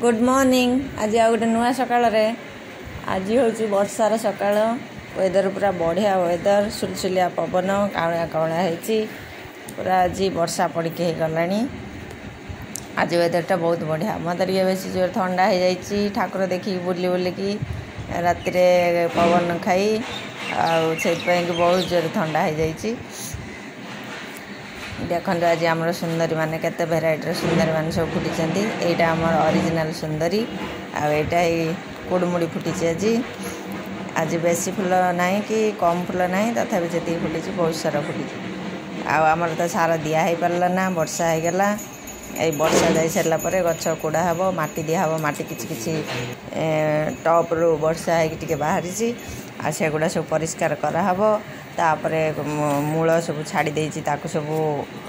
Good morning. आज आ गोटे नुआ सकाल आज हूँ वर्षार सकाल। वेदर पूरा बढ़िया वेदर, सुलसुलिया पवन, कावलिया कावलिया होती पूरा। आज वर्षा पड़की हो गला। आज वेदरटा बहुत बढ़िया। मत बेस जोर ठंडा हो जाए। ठाकुर देखिए बुली बुलिकी राति पवन खाई से बहुत जोर ठंडा हो जाए। देखो आज आम सुंदरी माने केते भेराइटर सुंदरी मान सब फुटी। यहाँ आम ओरिजिनल सुंदरी आईटा कुड़मुड़ी फुटी। आज बेसी फुल ना कि कम फुल ना, तथापि जी फुटी बहुत सारा फुटी। आमर तो सार दिया हो पारा ना, वर्षा हो गला। वर्षा जा सारा गछ कोड़ा हम, माटी दिहब। माटी कि टप रू वर्षा हो बाहरी सेगुड़ा सब परिष्कार कराहब। तापर मूल सब छाड़ी सब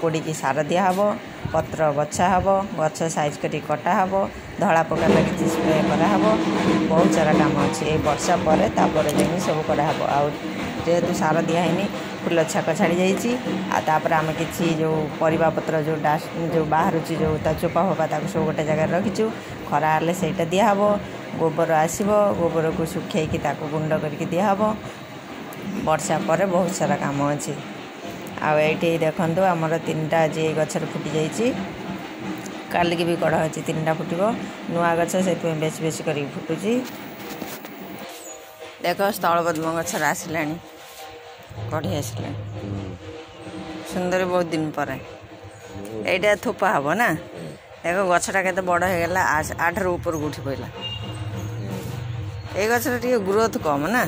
कोड़ी सार दिहब, पत्र बछा हम, गछ साइज कर कटा हम, धला पका लगी स्प्रे कराहब। बहुत सारा काम अच्छे वर्षा पर जाए सब कराहब। जेहेतु सार दिहनी फुल छाक छाड़ी जापर आम कि जो परिबा पत्र जो बाहर जो चोपा फोपा सब गोटे जगह रखीचु। खरा हेल्ले से दिहब। गोबर आसब, गोबर को सुखी गुंड करके दिहब। वर्षा पर बहुत सारा काम अच्छे। आईटी देखु आमर 3टा आज गचर फुटी जाइए। काल की भी कड़ अच्छी 3टा फुटब नुआ गछ से बेस बेस कर फुटुची। देख स्थलपद्म गचर आसला कढ़ी आसला सुंदर बहुत दिन पर यहाँ थोपा हम ना। देख गछटा के बड़ होगा 8 रू ऊपर उठी पड़ा। ये गचर टे ग्रोथ कम ना।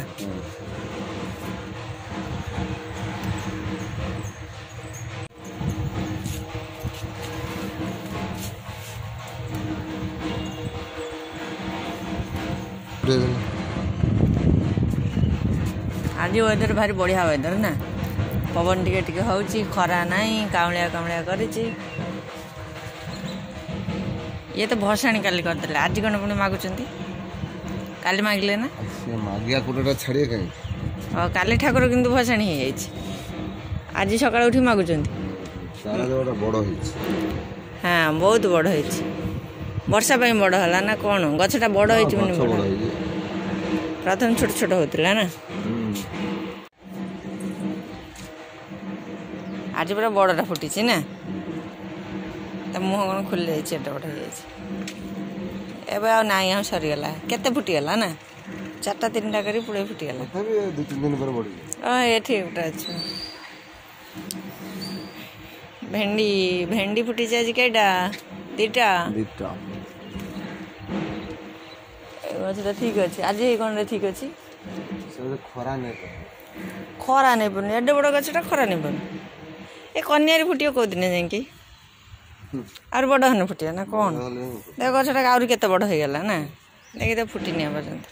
आज वेदर भारी बढ़िया वेदर ना। पवन टिके हूँ, खरा ना, कावलिया कावलिया कर। ये तो भसाणी काली करदे। आज कौन पुणी मागुंट काली मागिले ना काली ठाकुर किंतु भसाणी हो जाए। आज सकाल उठी मागुंट हाँ बहुत बड़ हो वर्षा बड़ है ना कौन गछटा बड़ हो प्रथम छोट छोट होता ना। आज पूरा बड़टा फुटी ना। तो मुह कौन खोली जाए एट बड़ हो ना सरीगला केते फुटीगला ना 4टा 3टा कर पुड़े फुटीगला। ये ठीक अच्छे भेंडी भेंडी फुटी आज कईटा 2टा गछटा ठीक अच्छे। आज कौन ठीक अच्छे खरा नहीं पड़नी एडे बड़ गछटा खरा नहीं पड़नी। ये कन्या फुटे कौ दिन जाकि आर बड़ हन फुटे ना कौन। देख गछटा आहरी केते बड़ हो गला ना। देखिए तो फुटनी पर्यंत।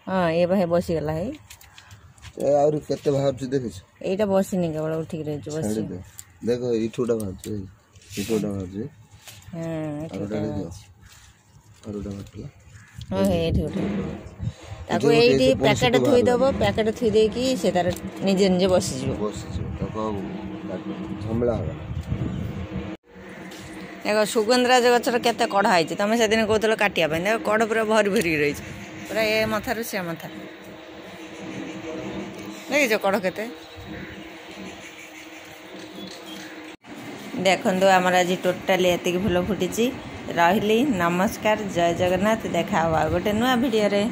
हाँ ये भाई बसीगला है केते बाहर देख एटा बसीनी केवल उठिक रही बस। देखो इठूटा बाहर इठूटा बाहर हाँ ये ताको ये पैकेट थोईदेव। पैकेट थोई देकी से तार निजे निजे बसीज देख सुगंधराज गचर केते कढ़ा है। तुम से दिन कहते काटिया देख कड़ पूरा भरी भरी रही पूरा ए मथार से मथा देखिए कड़ केते। देखो आमर आज टोटाली एति फुल फुटी। रही नमस्कार, जय जगन्नाथ। देखा गोटे नुआ वीडियो रे।